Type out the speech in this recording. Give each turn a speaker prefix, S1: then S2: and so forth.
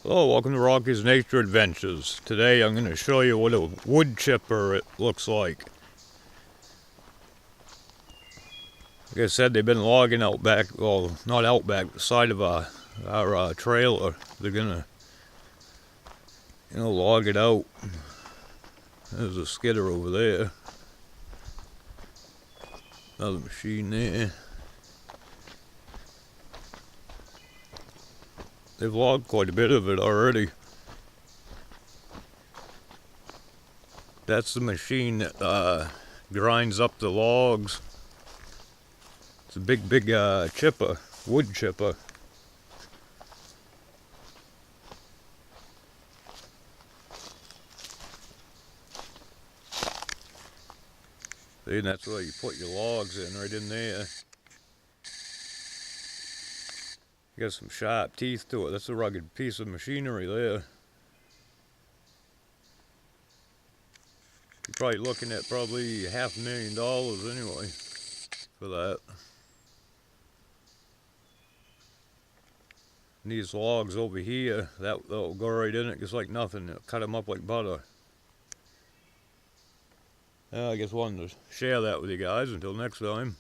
S1: Hello, welcome to Rocky's Nature Adventures. Today I'm going to show you what a wood chipper it looks like. Like I said, they've been logging out back, well, not out back, the side of our trailer. They're going to, log it out. There's a skidder over there. Another machine there. They've logged quite a bit of it already. That's the machine that grinds up the logs. It's a big chipper, wood chipper. See, and that's where you put your logs in, right in there. Got some sharp teeth to it. That's a rugged piece of machinery there. You're probably looking at probably $500,000 anyway for that. And these logs over here, that'll go right in it just like nothing. It'll cut them up like butter. I guess I wanted to share that with you guys. Until next time.